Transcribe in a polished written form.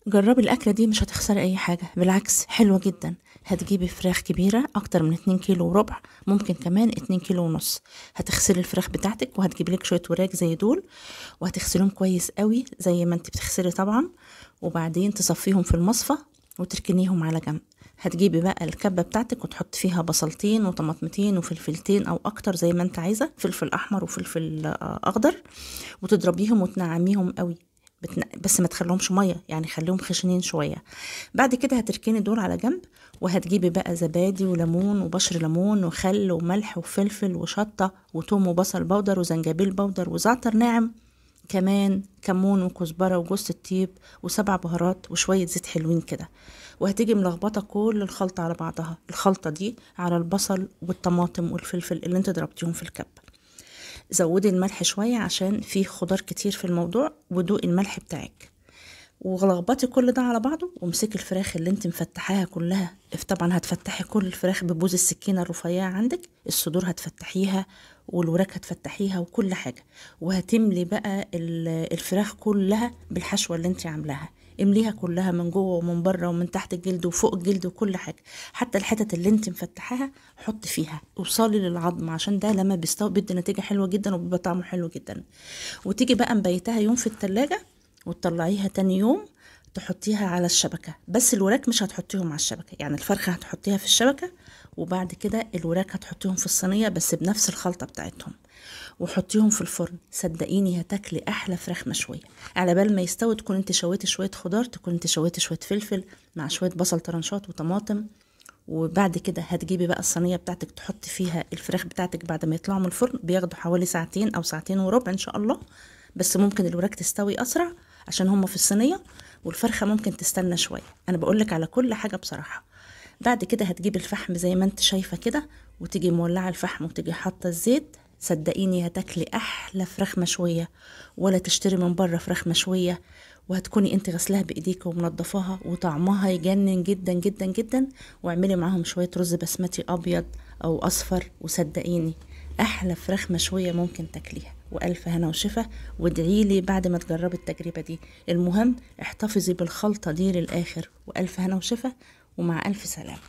جربي الأكلة دي مش هتخسري أي حاجة، بالعكس حلوة جدا. هتجيبي فراخ كبيرة أكتر من 2 كيلو وربع، ممكن كمان 2 كيلو ونص. هتغسلي الفراخ بتاعتك وهتجيبي لك شوية وراك زي دول، وهتغسلهم كويس قوي زي ما انت بتغسلي طبعا. وبعدين تصفيهم في المصفى وتركنيهم على جنب. هتجيبي بقى الكبة بتاعتك وتحط فيها بصلتين وطماطمتين وفلفلتين او اكتر زي ما انت عايزة، فلفل احمر وفلفل اخضر، وتضربيهم وتنعميهم قوي. بس ما تخليهمش ميه، يعني خليهم خشنين شويه. بعد كده هتركني دول على جنب، وهتجيبي بقى زبادي وليمون وبشر ليمون وخل وملح وفلفل وشطه وتوم وبصل بودر وزنجبيل بودر وزعتر ناعم، كمان كمون وكزبره وجوز الطيب وسبع بهارات وشويه زيت حلوين كده. وهتيجي ملخبطه كل الخلطه على بعضها، الخلطه دي على البصل والطماطم والفلفل اللي انت ضربتيهم في الكبه. زودي الملح شوية عشان فيه خضار كتير في الموضوع، ودوقي الملح بتاعك. ولخبطي كل ده على بعضه، وامسكي الفراخ اللي انت مفتحاها كلها. طبعا هتفتحي كل الفراخ ببوز السكينة الرفيعة عندك، الصدور هتفتحيها والوراك هتفتحيها وكل حاجة. وهتملي بقى الفراخ كلها بالحشوة اللي انت عاملاها. امليها كلها من جوه ومن بره ومن تحت الجلد وفوق الجلد وكل حاجه. حتى الحتت اللي انت مفتحاها حط فيها، وصلي للعظم عشان ده لما بيستوي بيدي نتيجه حلوه جدا وبيبقى طعمه حلو جدا. وتيجي بقى مبيتها يوم في التلاجة، وتطلعيها تاني يوم تحطيها على الشبكة. بس الوراك مش هتحطيهم على الشبكة، يعني الفرخة هتحطيها في الشبكة، وبعد كده الوراك هتحطيهم في الصينية بس بنفس الخلطة بتاعتهم، وحطيهم في الفرن. صدقيني هتاكلي احلى فراخ مشويه. على بال ما يستوي تكون انت شويتي شويه خضار، تكون انت شويتي شويه فلفل مع شويه بصل طرنشات وطماطم. وبعد كده هتجيبي بقى الصينيه بتاعتك تحطي فيها الفراخ بتاعتك بعد ما يطلعوا من الفرن. بياخدوا حوالي ساعتين او ساعتين وربع ان شاء الله، بس ممكن الوراك تستوي اسرع عشان هما في الصينيه، والفرخه ممكن تستنى شويه. انا بقولك على كل حاجه بصراحه. بعد كده هتجيبي الفحم زي ما انت شايفه كده، وتيجي مولعه الفحم وتيجي حاطه الزيت. صدقيني هتاكلي احلى فراخ مشويه، ولا تشتري من بره فراخ مشويه. وهتكوني انت غسلاها بايديك ومنضفاها، وطعمها يجنن جدا جدا جدا. واعملي معاهم شويه رز بسمتي ابيض او اصفر، وصدقيني احلى فراخ مشويه ممكن تاكليها. والف هنا وشفا، وادعيلي بعد ما تجربي التجربه دي. المهم احتفظي بالخلطه دي للاخر، والف هنا وشفا، ومع الف سلامه.